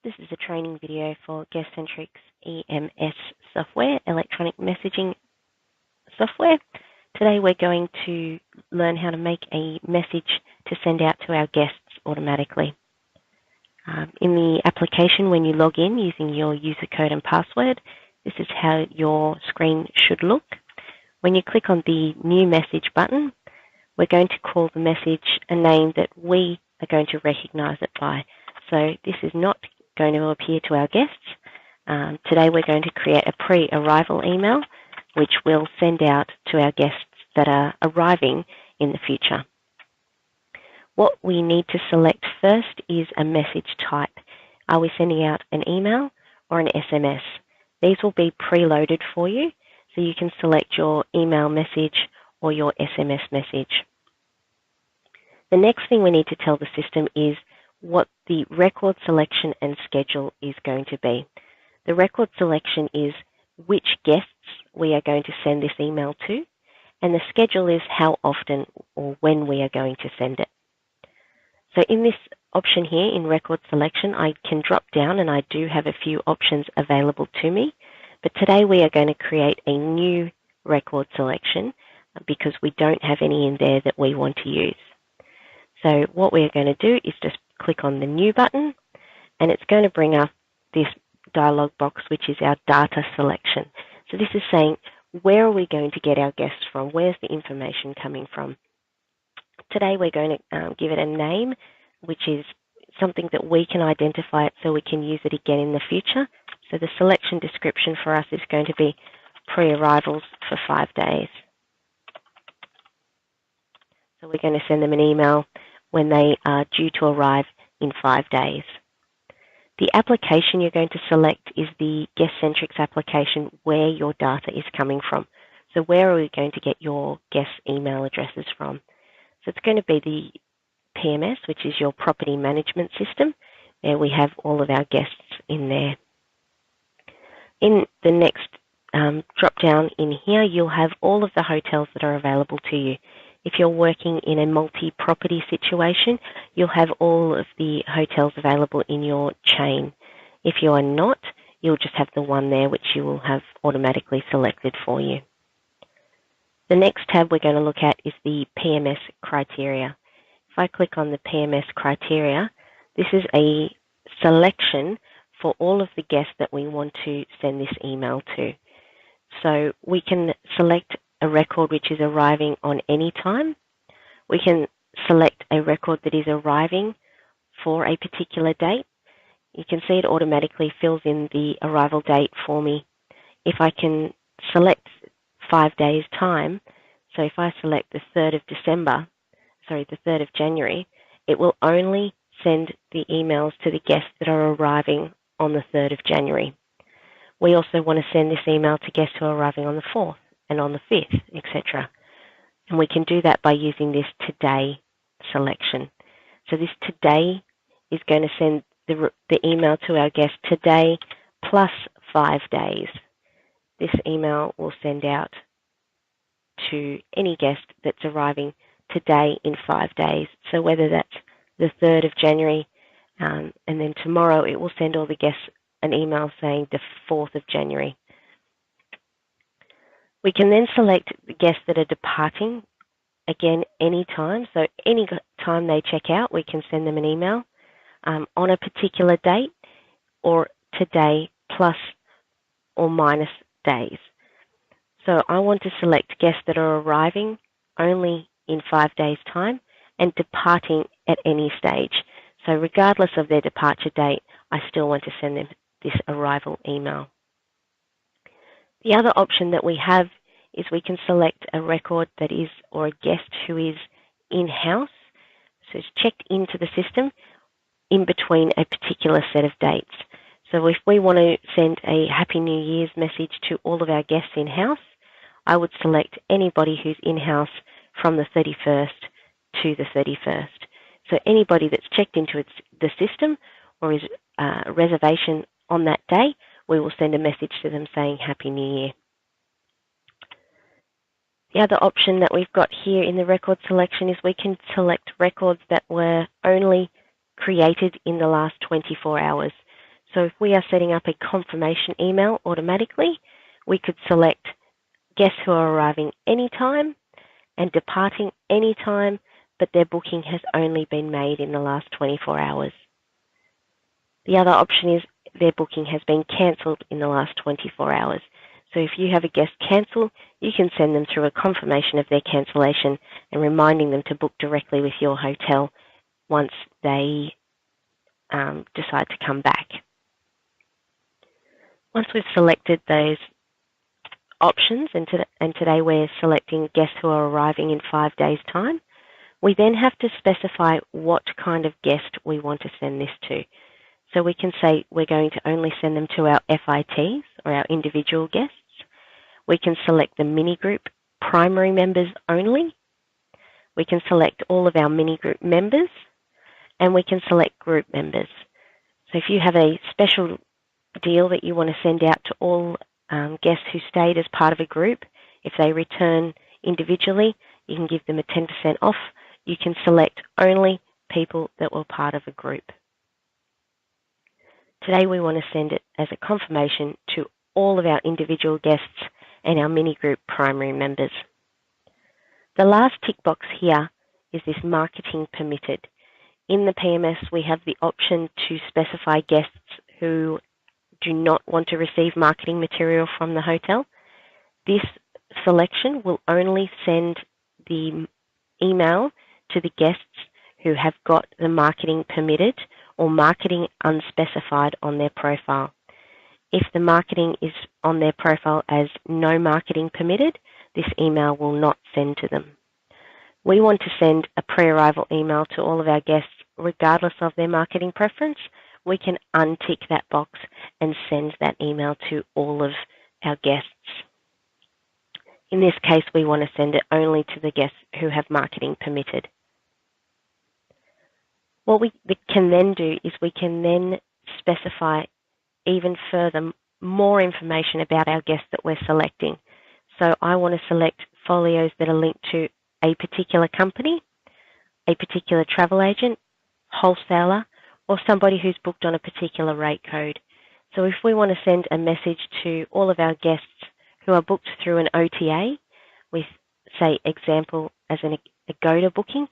This is a training video for Guest-Centric's EMS software, electronic messaging software. Today we're going to learn how to make a message to send out to our guests automatically. In the application, when you log in using your user code and password, this is how your screen should look. When you click on the New Message button, we're going to call the message a name that we are going to recognize it by. So this is not going to appear to our guests. Today we're going to create a pre-arrival email which we'll send out to our guests that are arriving in the future. What we need to select first is a message type. Are we sending out an email or an SMS? These will be preloaded for you, so you can select your email message or your SMS message. The next thing we need to tell the system is what the record selection and schedule is going to be. The record selection is which guests we are going to send this email to, and the schedule is how often or when we are going to send it. So in this option here in record selection, I can drop down and I do have a few options available to me, but today we are going to create a new record selection because we don't have any in there that we want to use. So what we're going to do is just click on the New button, and it's going to bring up this dialog box, which is our data selection. So this is saying, where are we going to get our guests from? Where's the information coming from? Today we're going to give it a name, which is something that we can identify it so we can use it again in the future. So the selection description for us is going to be pre-arrivals for 5 days. So we're going to send them an email when they are due to arrive in 5 days. The application you're going to select is the Guest-Centric's application where your data is coming from. So where are we going to get your guest email addresses from? So it's going to be the PMS, which is your property management system, where we have all of our guests in there. In the next drop down in here, you'll have all of the hotels that are available to you. If you're working in a multi-property situation, you'll have all of the hotels available in your chain. If you are not, you'll just have the one there which you will have automatically selected for you. The next tab we're going to look at is the PMS criteria. If I click on the PMS criteria, this is a selection for all of the guests that we want to send this email to. So we can select a record which is arriving on any time. We can select a record that is arriving for a particular date. You can see it automatically fills in the arrival date for me. If I can select 5 days time, so if I select the 3rd of January, it will only send the emails to the guests that are arriving on the 3rd of January. We also want to send this email to guests who are arriving on the 4th and on the 5th, etc. And we can do that by using this today selection. So this today is going to send the email to our guest today plus 5 days. This email will send out to any guest that's arriving today in 5 days. So whether that's the 3rd of January and then tomorrow it will send all the guests an email saying the 4th of January. We can then select the guests that are departing, again, any time. So any time they check out, we can send them an email on a particular date or today plus or minus days. So I want to select guests that are arriving only in 5 days' time and departing at any stage. So regardless of their departure date, I still want to send them this arrival email. The other option that we have is we can select a record that is, or a guest who is in-house, so it's checked into the system in between a particular set of dates. So if we want to send a Happy New Year's message to all of our guests in-house, I would select anybody who's in-house from the 31st to the 31st. So anybody that's checked into the system or is a reservation on that day, we will send a message to them saying Happy New Year. The other option that we've got here in the record selection is we can select records that were only created in the last 24 hours. So if we are setting up a confirmation email automatically, we could select guests who are arriving anytime and departing anytime, but their booking has only been made in the last 24 hours. The other option is their booking has been cancelled in the last 24 hours. So if you have a guest cancel, you can send them through a confirmation of their cancellation and reminding them to book directly with your hotel once they decide to come back. Once we've selected those options, and today we're selecting guests who are arriving in 5 days' time, we then have to specify what kind of guest we want to send this to. So we can say we're going to only send them to our FITs, or our individual guests. We can select the mini group primary members only. We can select all of our mini group members, and we can select group members. So if you have a special deal that you want to send out to all guests who stayed as part of a group, if they return individually, you can give them a 10% off. You can select only people that were part of a group. Today we want to send it as a confirmation to all of our individual guests and our mini group primary members. The last tick box here is this marketing permitted. In the PMS, we have the option to specify guests who do not want to receive marketing material from the hotel. This selection will only send the email to the guests who have got the marketing permitted or marketing unspecified on their profile. If the marketing is on their profile as no marketing permitted, this email will not send to them. We want to send a pre-arrival email to all of our guests regardless of their marketing preference. We can untick that box and send that email to all of our guests. In this case, we want to send it only to the guests who have marketing permitted. What we can then do is we can then specify even further more information about our guests that we're selecting. So I want to select folios that are linked to a particular company, a particular travel agent, wholesaler, or somebody who's booked on a particular rate code. So if we want to send a message to all of our guests who are booked through an OTA with, say, example as an Agoda booking,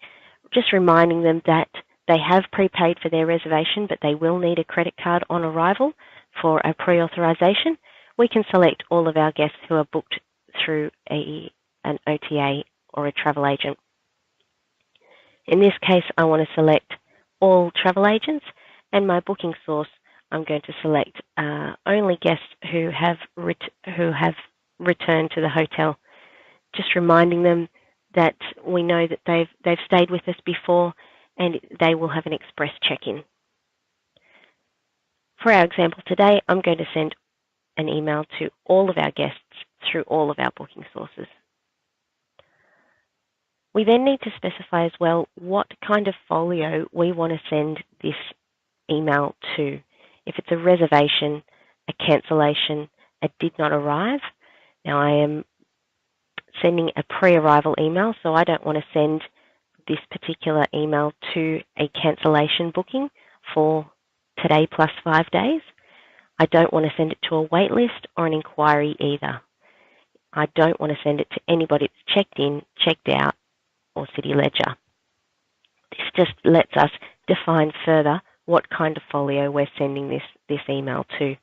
just reminding them that they have prepaid for their reservation, but they will need a credit card on arrival for a pre-authorization, we can select all of our guests who are booked through an OTA or a travel agent. In this case, I want to select all travel agents, and my booking source, I'm going to select only guests who have returned to the hotel, just reminding them that we know that they've stayed with us before and they will have an express check-in. For our example today, I'm going to send an email to all of our guests through all of our booking sources. We then need to specify as well what kind of folio we want to send this email to. If it's a reservation, a cancellation, a did not arrive. Now I am sending a pre-arrival email, so I don't want to send this particular email to a cancellation booking for today plus 5 days. I don't want to send it to a wait list or an inquiry either. I don't want to send it to anybody that's checked in, checked out, or City Ledger. This just lets us define further what kind of folio we're sending this email to.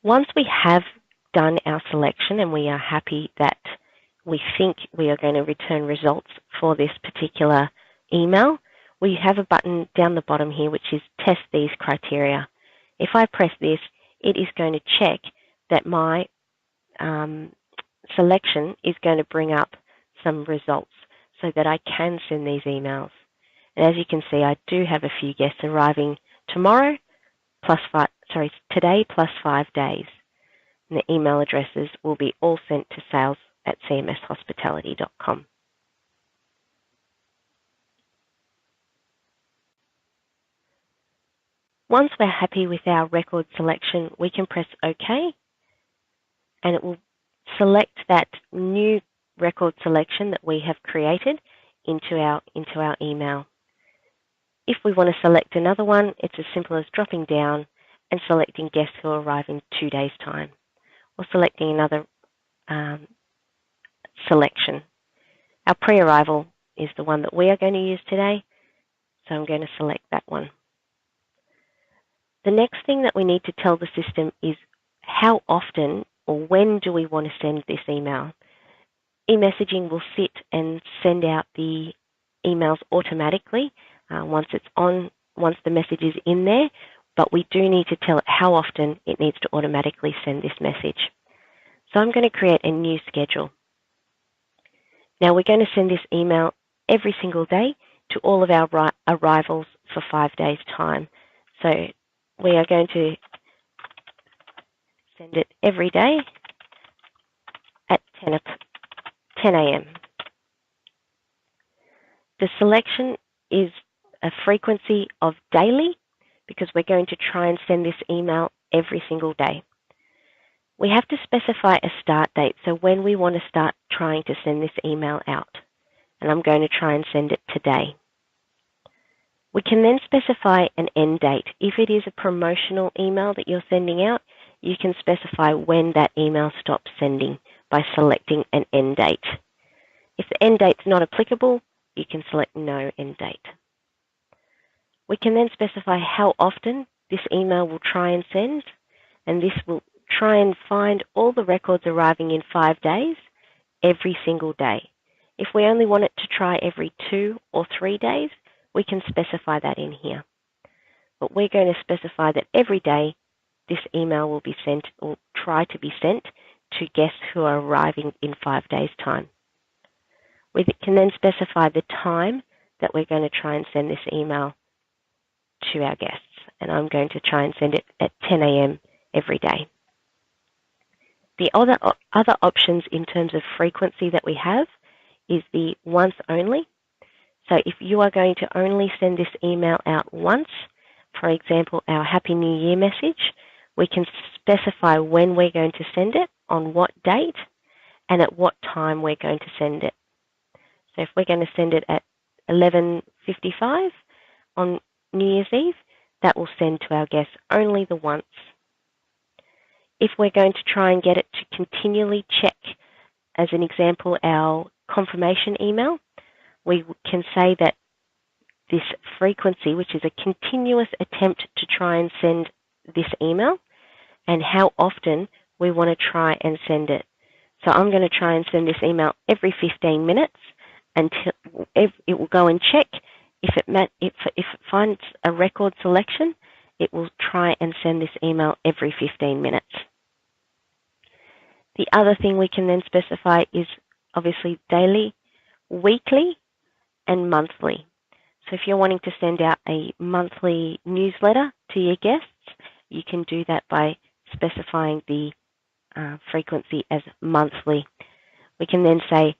Once we have done our selection and we are happy that we think we are going to return results for this particular email, we have a button down the bottom here which is Test These Criteria. If I press this, it is going to check that my selection is going to bring up some results so that I can send these emails. And as you can see, I do have a few guests arriving today plus 5 days. And the email addresses will be all sent to sales@cmshospitality.com. Once we're happy with our record selection, we can press OK, and it will select that new record selection that we have created into our email. If we want to select another one, it's as simple as dropping down and selecting guests who arrive in 2 days' time, or selecting another selection. Our pre-arrival is the one that we are going to use today, so I'm going to select that one. The next thing that we need to tell the system is how often or when do we want to send this email. E-messaging will sit and send out the emails automatically once the message is in there, but we do need to tell it how often it needs to automatically send this message. So I'm going to create a new schedule. Now we're going to send this email every single day to all of our arrivals for 5 days' time. So we are going to send it every day at 10 a.m. The selection is a frequency of daily because we're going to try and send this email every single day. We have to specify a start date, so when we want to start trying to send this email out. And I'm going to try and send it today. We can then specify an end date. If it is a promotional email that you're sending out, you can specify when that email stops sending by selecting an end date. If the end date's not applicable, you can select no end date. We can then specify how often this email will try and send, and this will try and find all the records arriving in 5 days every single day. If we only want it to try every 2 or 3 days, we can specify that in here. But we're going to specify that every day this email will be sent or try to be sent to guests who are arriving in 5 days' time. We can then specify the time that we're going to try and send this email to our guests. And I'm going to try and send it at 10 a.m. every day. The other options in terms of frequency that we have is the once only. So if you are going to only send this email out once, for example, our Happy New Year message, we can specify when we're going to send it, on what date, and at what time we're going to send it. So if we're going to send it at 11:55 on New Year's Eve, that will send to our guests only the once. If we're going to try and get it to continually check, as an example, our confirmation email, we can say that this frequency, which is a continuous attempt to try and send this email, and how often we want to try and send it. So I'm going to try and send this email every 15 minutes until it will go and check. If it finds a record selection, it will try and send this email every 15 minutes. The other thing we can then specify is obviously daily, weekly, and monthly. So if you're wanting to send out a monthly newsletter to your guests, you can do that by specifying the frequency as monthly. We can then say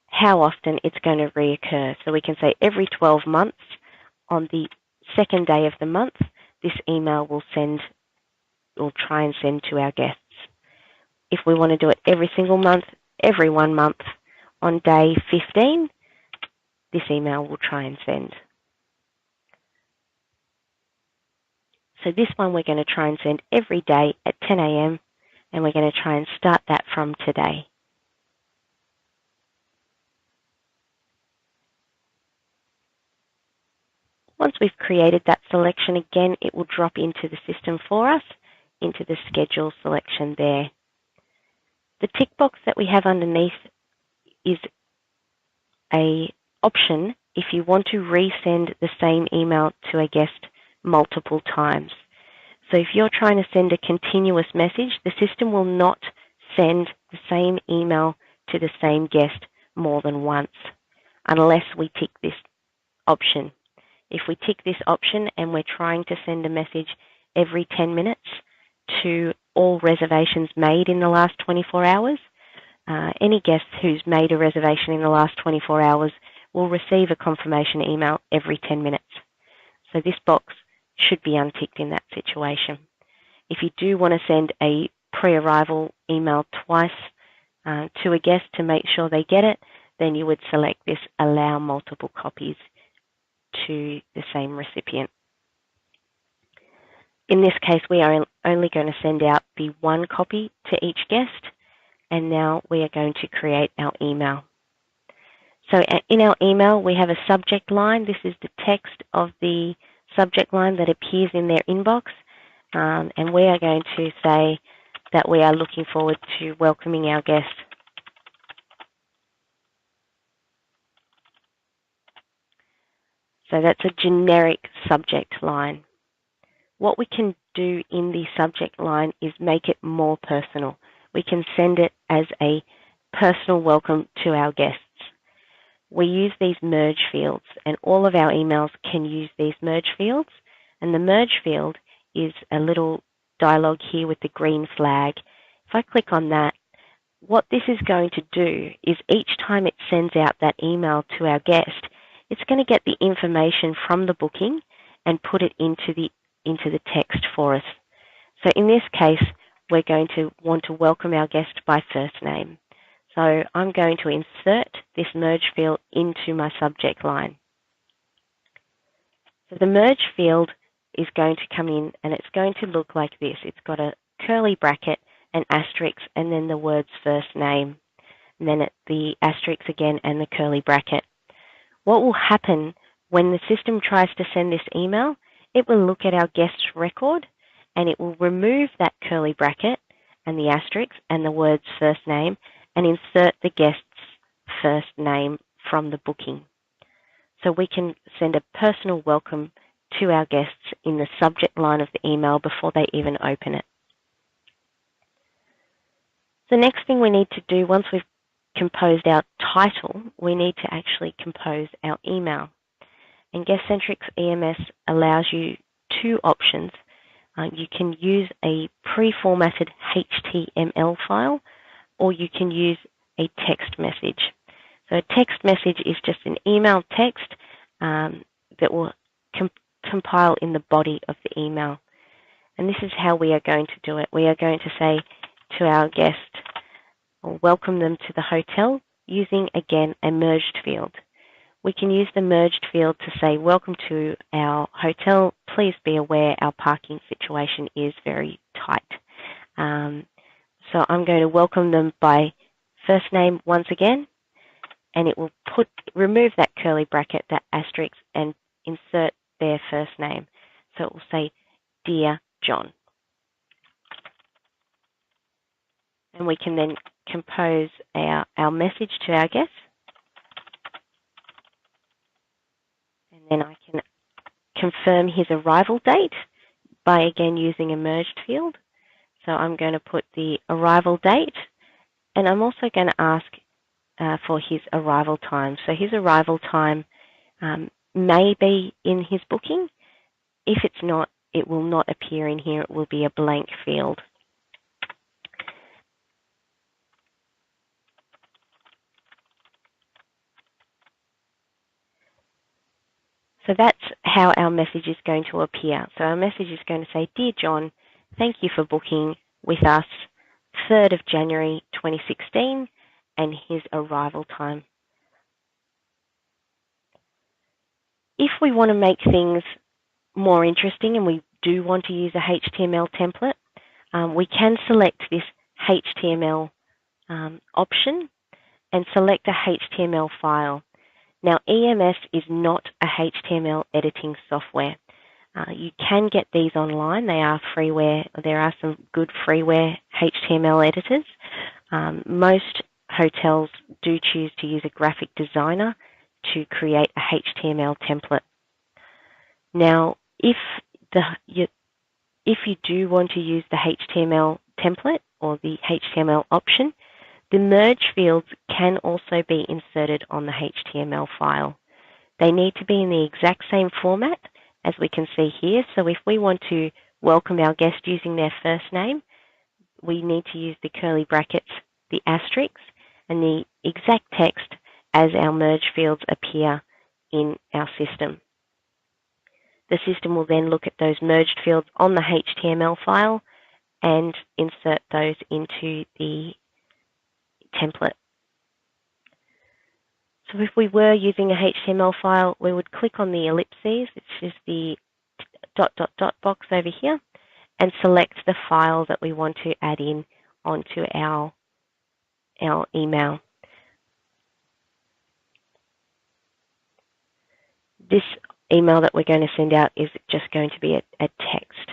how often it's going to reoccur. So we can say every 12 months on the second day of the month, this email will try and send to our guests. If we want to do it every single month, every 1 month, on day 15, this email will try and send. So this one we're going to try and send every day at 10 a.m. and we're going to try and start that from today. Once we've created that selection again, it will drop into the system for us, into the schedule selection there. The tick box that we have underneath is an option if you want to resend the same email to a guest multiple times. So if you're trying to send a continuous message, the system will not send the same email to the same guest more than once, unless we tick this option. If we tick this option and we're trying to send a message every 10 minutes to all reservations made in the last 24 hours, any guest who's made a reservation in the last 24 hours will receive a confirmation email every 10 minutes. So this box should be unticked in that situation. If you do want to send a pre-arrival email twice to a guest to make sure they get it, then you would select this Allow Multiple Copies to the same recipient. In this case, we are only going to send out the one copy to each guest, and now we are going to create our email. So in our email, we have a subject line. This is the text of the subject line that appears in their inbox, and we are going to say that we are looking forward to welcoming our guests. So that's a generic subject line. What we can do in the subject line is make it more personal. We can send it as a personal welcome to our guests. We use these merge fields, and all of our emails can use these merge fields. And the merge field is a little dialogue here with the green flag. If I click on that, what this is going to do is each time it sends out that email to our guest, it's going to get the information from the booking and put it into the text for us. So in this case, we're going to want to welcome our guest by first name. So I'm going to insert this merge field into my subject line. So the merge field is going to come in, and it's going to look like this. It's got a curly bracket, an asterisk, and then the words first name, and then the asterisk again and the curly bracket. What will happen when the system tries to send this email? It will look at our guest's record, and it will remove that curly bracket and the asterisk and the words first name and insert the guest's first name from the booking. So we can send a personal welcome to our guests in the subject line of the email before they even open it. The next thing we need to do, once we've composed our title, we need to actually compose our email. And GuestCentrix EMS allows you two options. You can use a pre-formatted HTML file, or you can use a text message. So a text message is just an email text that will compile in the body of the email. And this is how we are going to do it. We are going to say to our guest, or welcome them to the hotel, using, again, a merged field. We can use the merged field to say, welcome to our hotel. Please be aware our parking situation is very tight. So I'm going to welcome them by first name once again, and it will remove that curly bracket, that asterisk, and insert their first name. So it will say, Dear John. And we can then compose our message to our guests. And then I can confirm his arrival date by, again, using a merged field. So I'm going to put the arrival date, and I'm also going to ask for his arrival time. So his arrival time may be in his booking. If it's not, it will not appear in here. It will be a blank field. So that's how our message is going to appear. So our message is going to say, Dear John, thank you for booking with us 3rd of January 2016 and his arrival time. If we want to make things more interesting and we do want to use a HTML template, we can select this HTML option and select a HTML file. Now, EMS is not a HTML editing software. You can get these online. They are freeware. There are some good freeware HTML editors. Most hotels do choose to use a graphic designer to create a HTML template. Now, if you do want to use the HTML template or the HTML option, the merge fields can also be inserted on the HTML file. They need to be in the exact same format as we can see here. So if we want to welcome our guest using their first name, we need to use the curly brackets, the asterisks, and the exact text as our merge fields appear in our system. The system will then look at those merged fields on the HTML file and insert those into the template. So if we were using a HTML file, we would click on the ellipses, which is the ... box over here, and select the file that we want to add in onto our email. This email that we're going to send out is just going to be a text.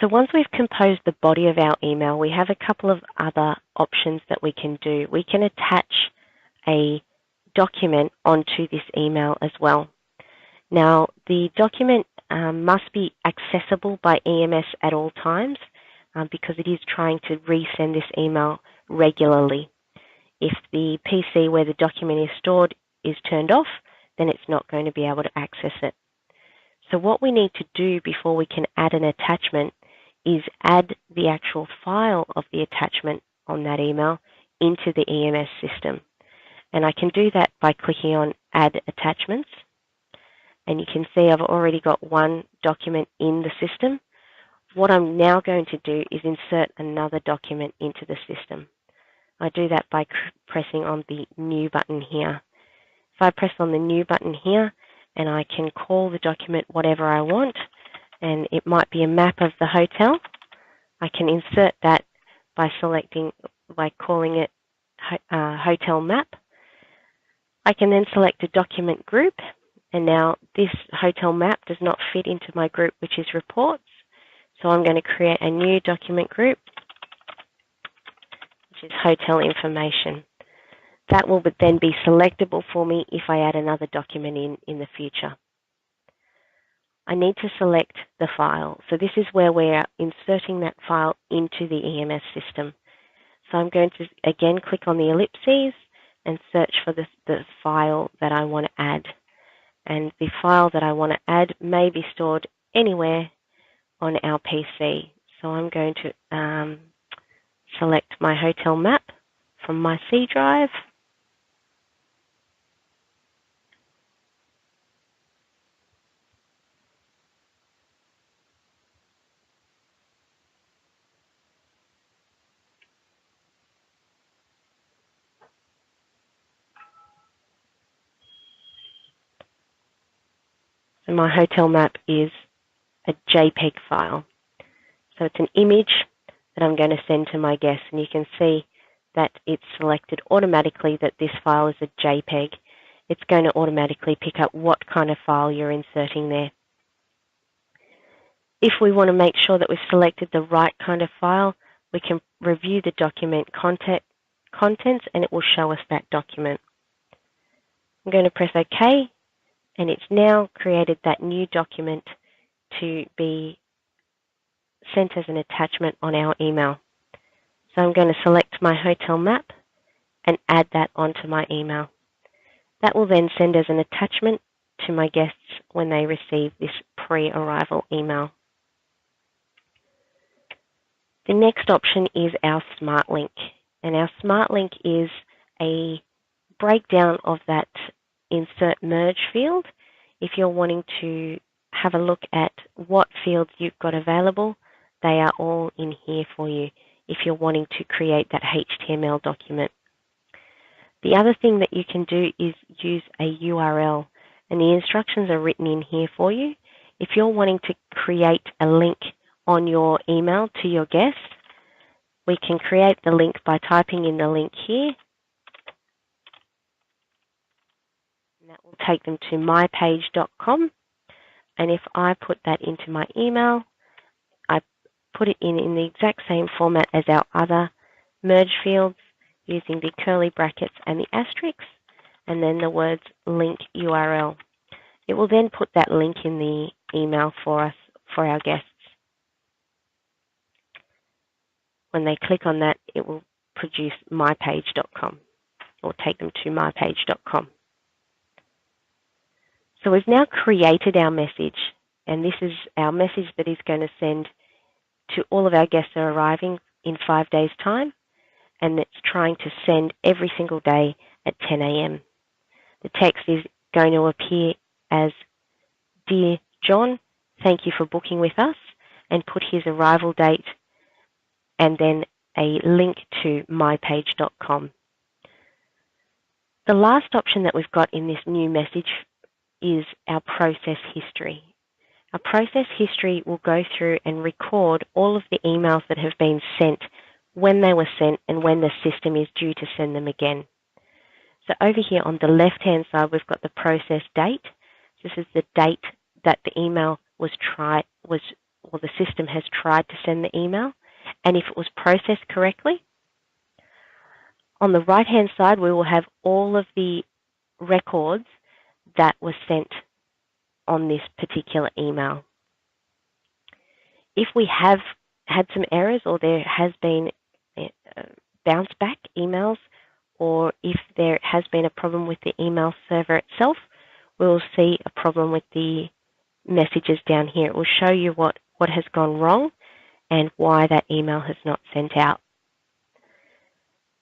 So once we've composed the body of our email, we have a couple of other options that we can do. We can attach a document onto this email as well. Now, the document must be accessible by EMS at all times because it is trying to resend this email regularly. If the PC where the document is stored is turned off, then it's not going to be able to access it. So what we need to do before we can add an attachment is add the actual file of the attachment on that email into the EMS system. And I can do that by clicking on Add Attachments. And you can see I've already got one document in the system. What I'm now going to do is insert another document into the system. I do that by pressing on the New button here. If I press on the New button here, and I can call the document whatever I want, and it might be a map of the hotel, I can insert that by calling it Hotel Map. I can then select a document group, and now this hotel map does not fit into my group, which is Reports. So I'm going to create a new document group, which is Hotel Information. That will then be selectable for me if I add another document in the future. I need to select the file. So this is where we're inserting that file into the EMS system. So I'm going to again click on the ellipses and search for the file that I want to add. And the file that I want to add may be stored anywhere on our PC. So I'm going to select my hotel map from my C drive. And my hotel map is a JPEG file. So it's an image that I'm going to send to my guests, and you can see that it's selected automatically that this file is a JPEG. It's going to automatically pick up what kind of file you're inserting there. If we want to make sure that we've selected the right kind of file, we can review the document contents and it will show us that document. I'm going to press OK, and it's now created that new document to be sent as an attachment on our email. So I'm going to select my hotel map and add that onto my email. That will then send as an attachment to my guests when they receive this pre-arrival email. The next option is our Smart Link. And our Smart Link is a breakdown of that Insert Merge field. If you're wanting to have a look at what fields you've got available, they are all in here for you if you're wanting to create that HTML document. The other thing that you can do is use a URL, and the instructions are written in here for you. If you're wanting to create a link on your email to your guest, we can create the link by typing in the link here. And that will take them to mypage.com. And if I put that into my email, I put it in the exact same format as our other merge fields, using the curly brackets and the asterisks, and then the words link URL. It will then put that link in the email for us, for our guests. When they click on that, it will produce mypage.com or take them to mypage.com. So we've now created our message, and this is our message that is going to send to all of our guests that are arriving in 5 days' time, and it's trying to send every single day at 10 a.m. The text is going to appear as, "Dear John, thank you for booking with us," and put his arrival date and then a link to mypage.com. The last option that we've got in this new message is our process history. Our process history will go through and record all of the emails that have been sent, when they were sent, and when the system is due to send them again. So over here on the left-hand side, we've got the process date. This is the date that the email the system has tried to send the email, and if it was processed correctly. On the right-hand side, we will have all of the records that were sent on this particular email. If we have had some errors, or there has been bounce back emails, or if there has been a problem with the email server itself, we will see a problem with the messages down here. It will show you what has gone wrong and why that email has not sent out.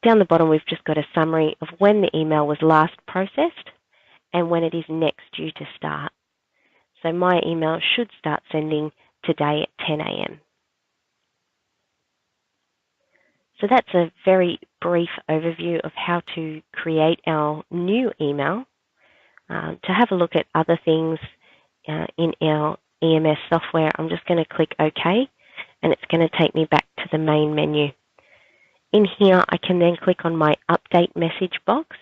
Down the bottom, we've just got a summary of when the email was last processed and when it is next due to start. So my email should start sending today at 10 a.m. So that's a very brief overview of how to create our new email. To have a look at other things in our EMS software, I'm just going to click OK, and it's going to take me back to the main menu. In here, I can then click on my update message box,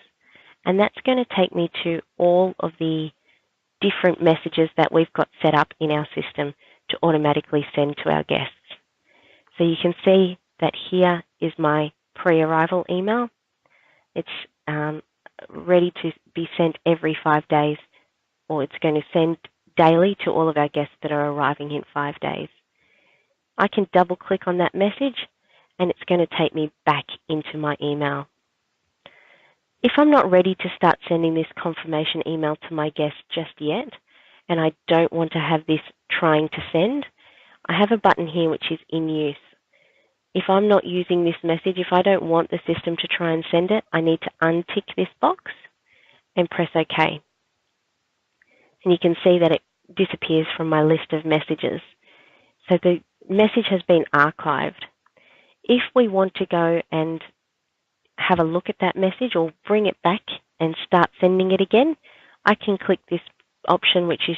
and that's going to take me to all of the different messages that we've got set up in our system to automatically send to our guests. So you can see that here is my pre-arrival email. It's ready to be sent every 5 days, or it's going to send daily to all of our guests that are arriving in 5 days. I can double click on that message, and it's going to take me back into my email. If I'm not ready to start sending this confirmation email to my guests just yet, and I don't want to have this trying to send, I have a button here which is in use. If I'm not using this message, if I don't want the system to try and send it, I need to untick this box and press OK. And you can see that it disappears from my list of messages. So the message has been archived. If we want to go and have a look at that message or bring it back and start sending it again, I can click this option which is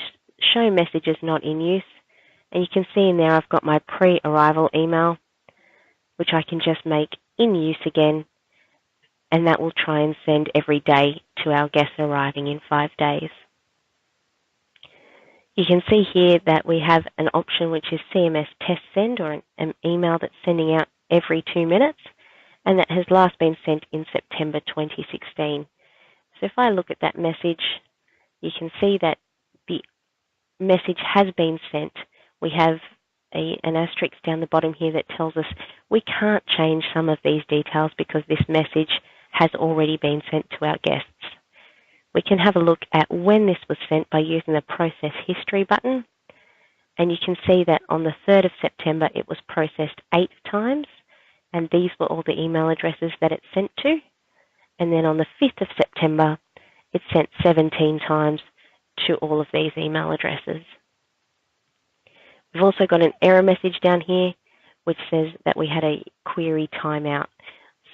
Show Messages Not in Use. And you can see in there I've got my pre-arrival email, which I can just make in use again, and that will try and send every day to our guests arriving in 5 days. You can see here that we have an option which is CMS Test Send, or an email that's sending out every 2 minutes, and that has last been sent in September 2016. So if I look at that message, you can see that the message has been sent. We have an asterisk down the bottom here that tells us we can't change some of these details because this message has already been sent to our guests. We can have a look at when this was sent by using the Process History button, and you can see that on the 3rd of September it was processed 8 times, and these were all the email addresses that it sent to. And then on the 5th of September it sent 17 times to all of these email addresses. We've also got an error message down here which says that we had a query timeout.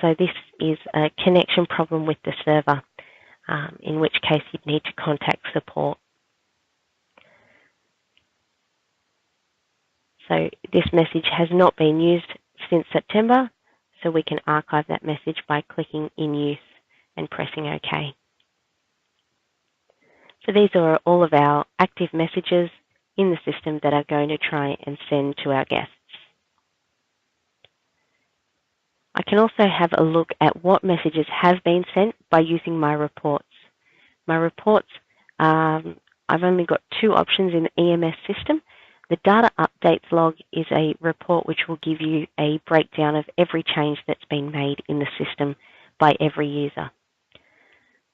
So this is a connection problem with the server, in which case you'd need to contact support. So this message has not been used since September, so we can archive that message by clicking In Use and pressing OK. So these are all of our active messages in the system that are going to try and send to our guests. I can also have a look at what messages have been sent by using my reports. My reports, I've only got 2 options in the EMS system. The data updates log is a report which will give you a breakdown of every change that's been made in the system by every user.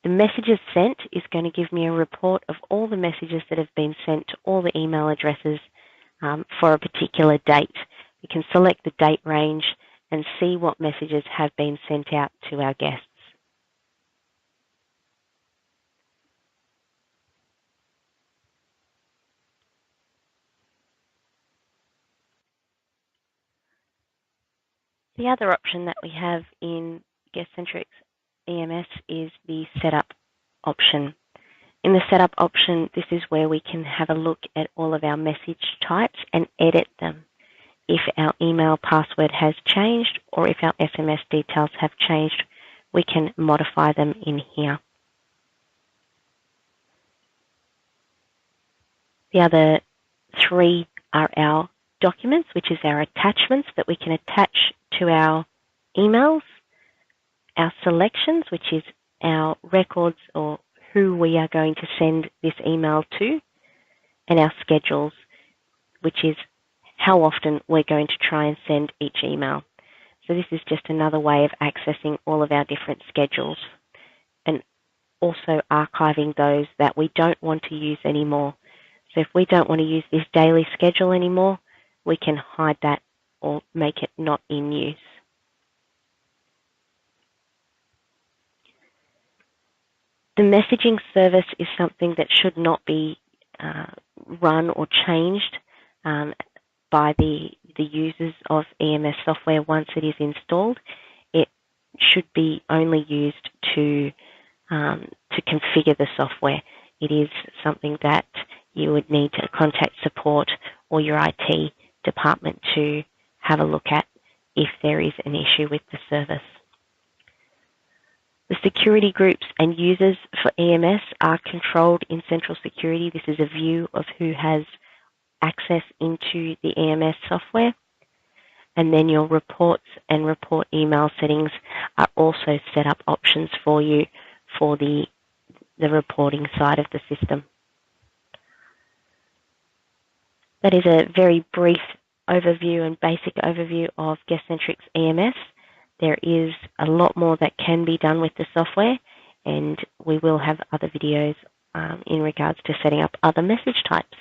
The messages sent is going to give me a report of all the messages that have been sent to all the email addresses for a particular date. You can select the date range and see what messages have been sent out to our guests. The other option that we have in GuestCentrix EMS is the setup option. In the setup option, this is where we can have a look at all of our message types and edit them. If our email password has changed or if our SMS details have changed, we can modify them in here. The other three are our documents, which is our attachments that we can attach to our emails, our selections, which is our records or who we are going to send this email to, and our schedules, which is how often we're going to try and send each email. So this is just another way of accessing all of our different schedules and also archiving those that we don't want to use anymore. So if we don't want to use this daily schedule anymore, we can hide that or make it not in use. The messaging service is something that should not be run or changed by the users of EMS software once it is installed. It should be only used to configure the software. It is something that you would need to contact support or your IT department to have a look at if there is an issue with the service. The security groups and users for EMS are controlled in Central Security. This is a view of who has access into the EMS software. And then your reports and report email settings are also set up options for you for the reporting side of the system. That is a very brief overview and basic overview of GuestCentrix EMS. There is a lot more that can be done with the software, and we will have other videos in regards to setting up other message types.